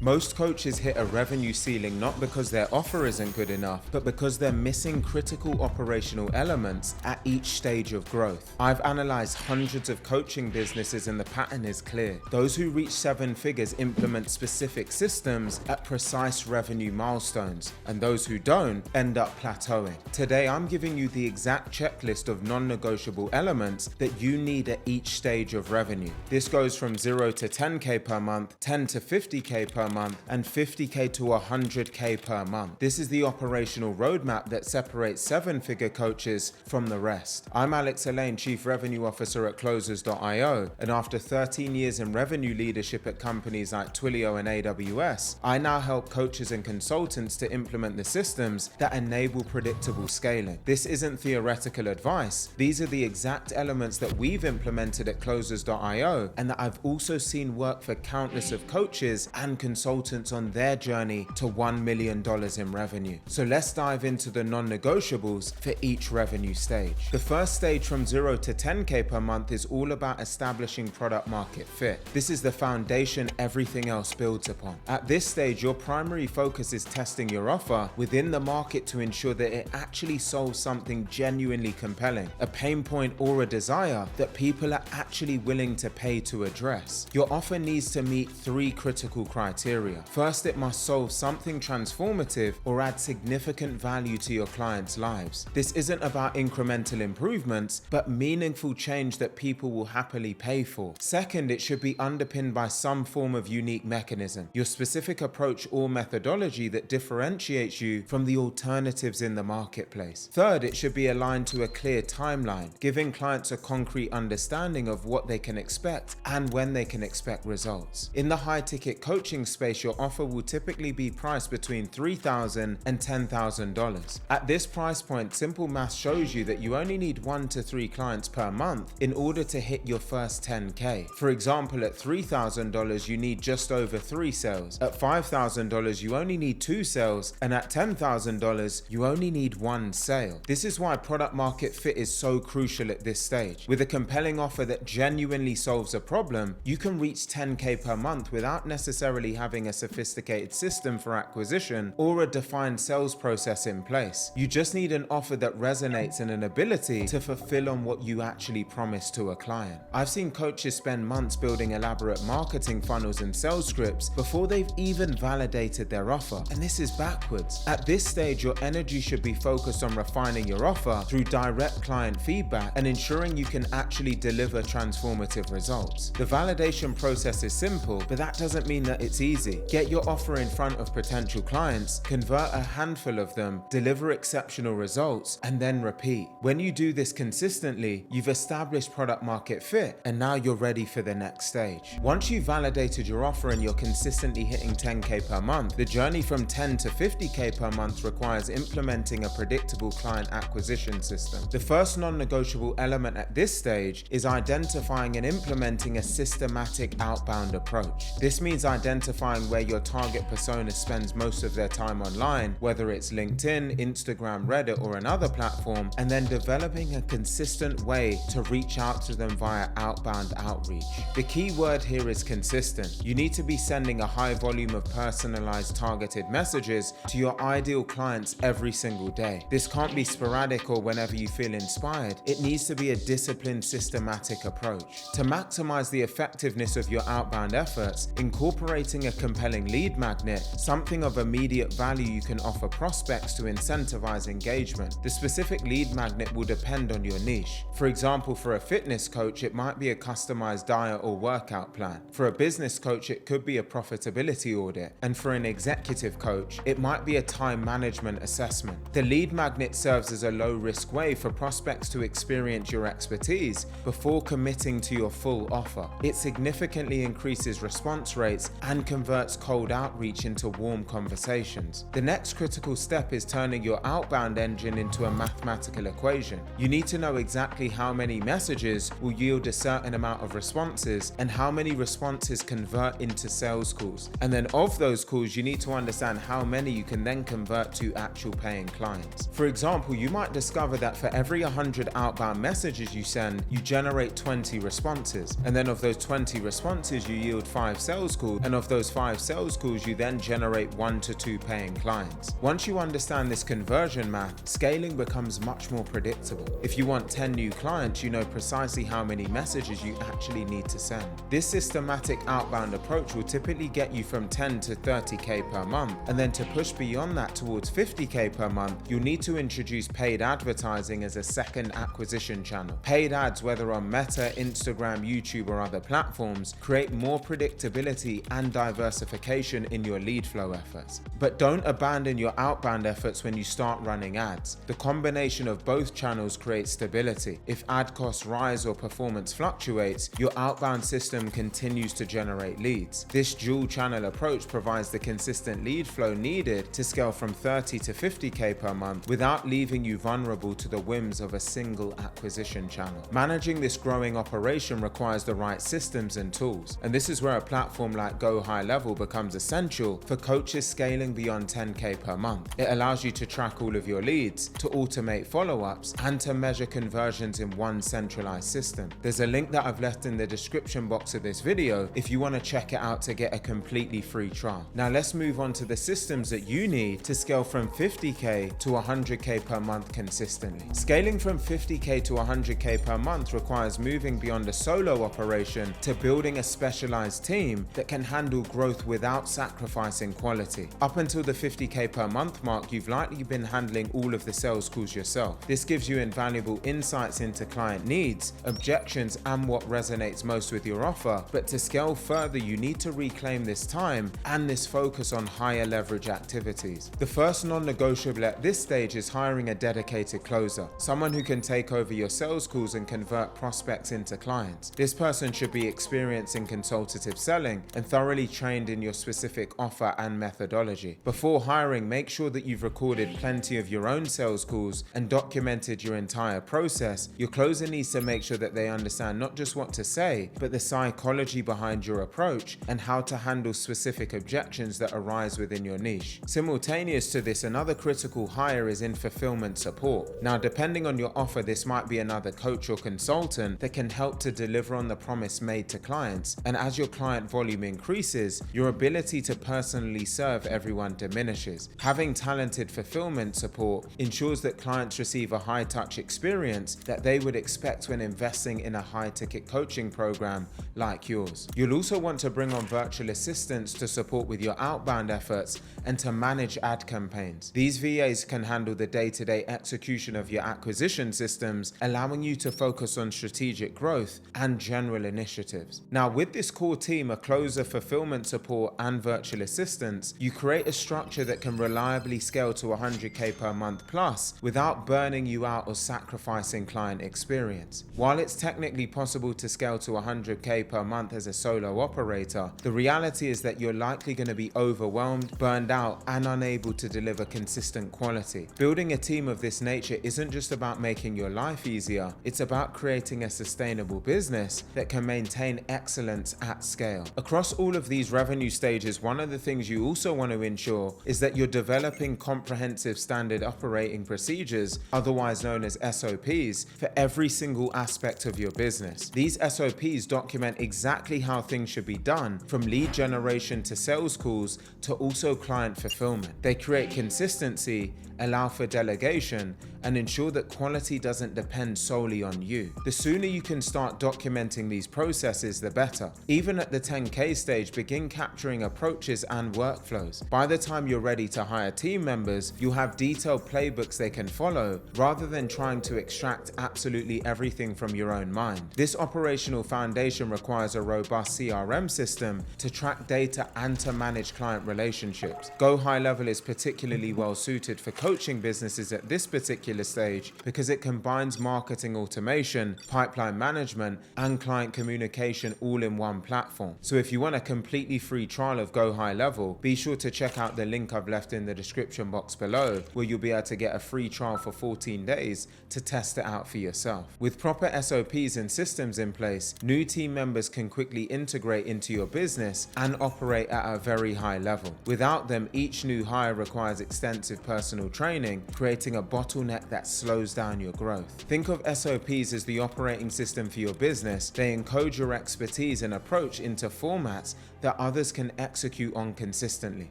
Most coaches hit a revenue ceiling not because their offer isn't good enough, but because they're missing critical operational elements at each stage of growth. I've analyzed hundreds of coaching businesses and the pattern is clear. Those who reach 7 figures implement specific systems at precise revenue milestones, and those who don't end up plateauing. Today, I'm giving you the exact checklist of non-negotiable elements that you need at each stage of revenue. This goes from 0 to 10K per month, 10 to 50K per month, and 50K to 100K per month. This is the operational roadmap that separates 7-figure coaches from the rest. I'm Alleyne, Chief Revenue Officer at Closers.io, and after 13 years in revenue leadership at companies like Twilio and AWS, I now help coaches and consultants to implement the systems that enable predictable scaling. This isn't theoretical advice. These are the exact elements that we've implemented at Closers.io and that I've also seen work for countless of coaches and consultants on their journey to $1 million in revenue. So let's dive into the non-negotiables for each revenue stage. The first stage from 0 to 10K per month is all about establishing product market fit. This is the foundation everything else builds upon. At this stage, your primary focus is testing your offer within the market to ensure that it actually solves something genuinely compelling, a pain point or a desire that people are actually willing to pay to address. Your offer needs to meet 3 critical criteria. First, it must solve something transformative or add significant value to your clients' lives. This isn't about incremental improvements, but meaningful change that people will happily pay for. Second, it should be underpinned by some form of unique mechanism, your specific approach or methodology that differentiates you from the alternatives in the marketplace. Third, it should be aligned to a clear timeline, giving clients a concrete understanding of what they can expect and when they can expect results. In the high-ticket coaching space, your offer will typically be priced between $3,000 and $10,000. At this price point, simple math shows you that you only need 1 to 3 clients per month in order to hit your first 10K. For example, at $3,000, you need just over 3 sales. At $5,000, you only need 2 sales, and at $10,000, you only need 1 sale. This is why product market fit is so crucial at this stage. With a compelling offer that genuinely solves a problem, you can reach 10K per month without necessarily having a sophisticated system for acquisition or a defined sales process in place. You just need an offer that resonates and an ability to fulfill on what you actually promise to a client. I've seen coaches spend months building elaborate marketing funnels and sales scripts before they've even validated their offer, and this is backwards. At this stage, your energy should be focused on refining your offer through direct client feedback and ensuring you can actually deliver transformative results. The validation process is simple, but that doesn't mean that it's easy. Get your offer in front of potential clients, convert a handful of them, deliver exceptional results, and then repeat. When you do this consistently, you've established product market fit, and now you're ready for the next stage. Once you've validated your offer and you're consistently hitting 10K per month, the journey from 10 to 50K per month requires implementing a predictable client acquisition system. The first non-negotiable element at this stage is identifying and implementing a systematic outbound approach. This means identifying where your target persona spends most of their time online, whether it's LinkedIn, Instagram, Reddit, or another platform, and then developing a consistent way to reach out to them via outbound outreach. The key word here is consistent. You need to be sending a high volume of personalized targeted messages to your ideal clients every single day. This can't be sporadic or whenever you feel inspired. It needs to be a disciplined, systematic approach. To maximize the effectiveness of your outbound efforts, incorporating a compelling lead magnet, something of immediate value you can offer prospects to incentivize engagement. The specific lead magnet will depend on your niche. For example, for a fitness coach, it might be a customized diet or workout plan. For a business coach, it could be a profitability audit. And for an executive coach, it might be a time management assessment. The lead magnet serves as a low-risk way for prospects to experience your expertise before committing to your full offer. It significantly increases response rates and converts cold outreach into warm conversations. The next critical step is turning your outbound engine into a mathematical equation. You need to know exactly how many messages will yield a certain amount of responses and how many responses convert into sales calls. And then of those calls, you need to understand how many you can then convert to actual paying clients. For example, you might discover that for every 100 outbound messages you send, you generate 20 responses. And then of those 20 responses, you yield 5 sales calls. And of those those 5 sales calls, you then generate 1 to 2 paying clients. Once you understand this conversion math, scaling becomes much more predictable. If you want 10 new clients, you know precisely how many messages you actually need to send. This systematic outbound approach will typically get you from 10 to 30k per month, and then to push beyond that towards 50k per month, you'll need to introduce paid advertising as a second acquisition channel. Paid ads, whether on Meta, Instagram, YouTube, or other platforms, create more predictability and diversification in your lead flow efforts. But don't abandon your outbound efforts when you start running ads. The combination of both channels creates stability. If ad costs rise or performance fluctuates, your outbound system continues to generate leads. This dual channel approach provides the consistent lead flow needed to scale from 30 to 50k per month without leaving you vulnerable to the whims of a single acquisition channel. Managing this growing operation requires the right systems and tools, and this is where a platform like Go High Level becomes essential for coaches scaling beyond 10k per month. It allows you to track all of your leads, to automate follow-ups, and to measure conversions in one centralized system. There's a link that I've left in the description box of this video if you want to check it out to get a completely free trial. Now let's move on to the systems that you need to scale from 50k to 100k per month consistently. Scaling from 50k to 100k per month requires moving beyond a solo operation to building a specialized team that can handle growth without sacrificing quality. Up until the 50k per month mark, you've likely been handling all of the sales calls yourself. This gives you invaluable insights into client needs, objections, and what resonates most with your offer. But to scale further, you need to reclaim this time and this focus on higher leverage activities. The first non-negotiable at this stage is hiring a dedicated closer, someone who can take over your sales calls and convert prospects into clients. This person should be experienced in consultative selling and thoroughly trained in your specific offer and methodology. Before hiring, make sure that you've recorded plenty of your own sales calls and documented your entire process. Your closer needs to make sure that they understand not just what to say, but the psychology behind your approach and how to handle specific objections that arise within your niche. Simultaneous to this, another critical hire is in fulfillment support. Now, depending on your offer, this might be another coach or consultant that can help to deliver on the promise made to clients. And as your client volume increases, your ability to personally serve everyone diminishes. Having talented fulfillment support ensures that clients receive a high-touch experience that they would expect when investing in a high-ticket coaching program like yours. You'll also want to bring on virtual assistants to support with your outbound efforts and to manage ad campaigns. These VAs can handle the day-to-day execution of your acquisition systems, allowing you to focus on strategic growth and general initiatives. Now, with this core team, a closer, fulfillment support, and virtual assistants, you create a structure that can reliably scale to 100k per month plus without burning you out or sacrificing client experience. While it's technically possible to scale to 100k per month as a solo operator, the reality is that you're likely going to be overwhelmed, burned out, and unable to deliver consistent quality. Building a team of this nature isn't just about making your life easier, it's about creating a sustainable business that can maintain excellence at scale. Across all of these revenue stages, one of the things you also want to ensure is that you're developing comprehensive standard operating procedures, otherwise known as SOPs, for every single aspect of your business. These SOPs document exactly how things should be done, from lead generation to sales calls to also client fulfillment. They create consistency, allow for delegation, and ensure that quality doesn't depend solely on you. The sooner you can start documenting these processes, the better. Even at the 10K stage, begin capturing approaches and workflows. By the time you're ready to hire team members, you'll have detailed playbooks they can follow, rather than trying to extract absolutely everything from your own mind. This operational foundation requires a robust CRM system to track data and to manage client relationships. Go High Level is particularly well suited for coaching businesses at this particular stage because it combines marketing automation, pipeline management, and client communication all in one platform. So if you want a completely free trial of Go High Level, be sure to check out the link I've left in the description box below, where you'll be able to get a free trial for 14 days to test it out for yourself. With proper SOPs and systems in place, new team members can quickly integrate into your business and operate at a very high level. Without them, each new hire requires extensive personal training, creating a bottleneck that slows down your growth. Think of SOPs as the operating system for your business. They encode your expertise and approach into formats that others can execute on consistently.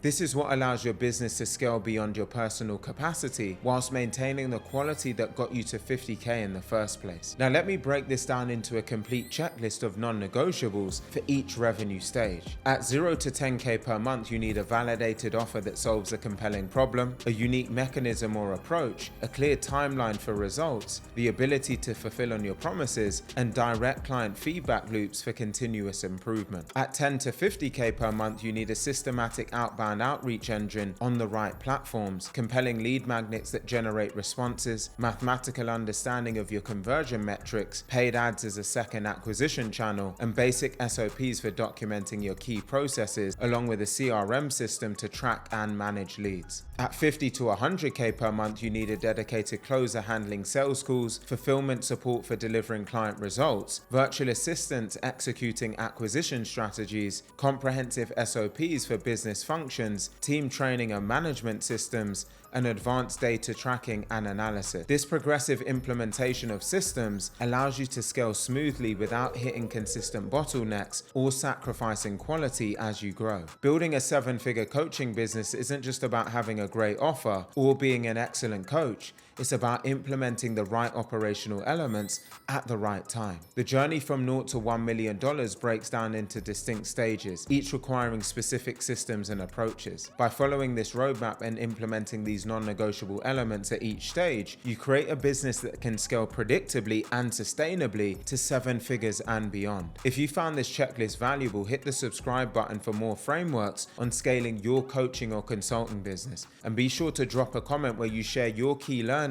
This is what allows your business to scale beyond your personal capacity whilst maintaining the quality that got you to 50K in the first place. Now let me break this down into a complete checklist of non-negotiables for each revenue stage. At 0 to 10K per month, you need a validated offer that solves a compelling problem, a unique mechanism or approach, a clear timeline for results, the ability to fulfill on your promises, and direct client feedback loops for continuous improvement. At 10 to 50K per month, you need a systematic outbound outreach engine on the right platforms, compelling lead magnets that generate responses, mathematical understanding of your conversion metrics, paid ads as a second acquisition channel, and basic SOPs for documenting your key processes, along with a CRM system to track and manage leads. At 50 to 100K per month, you need a dedicated closer handling sales calls, fulfillment support for delivering client results, virtual assistants executing acquisition strategies, comprehensive SOPs for business functions, team training and management systems, and advanced data tracking and analysis. This progressive implementation of systems allows you to scale smoothly without hitting consistent bottlenecks or sacrificing quality as you grow. Building a 7-figure coaching business isn't just about having a great offer or being an excellent coach. It's about implementing the right operational elements at the right time. The journey from 0 to $1 million breaks down into distinct stages, each requiring specific systems and approaches. By following this roadmap and implementing these non-negotiable elements at each stage, you create a business that can scale predictably and sustainably to 7 figures and beyond. If you found this checklist valuable, hit the subscribe button for more frameworks on scaling your coaching or consulting business. And be sure to drop a comment where you share your key learning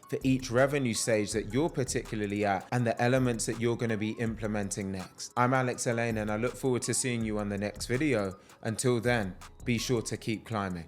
for each revenue stage that you're particularly at and the elements that you're going to be implementing next. I'm Alleyne and I look forward to seeing you on the next video. Until then, be sure to keep climbing.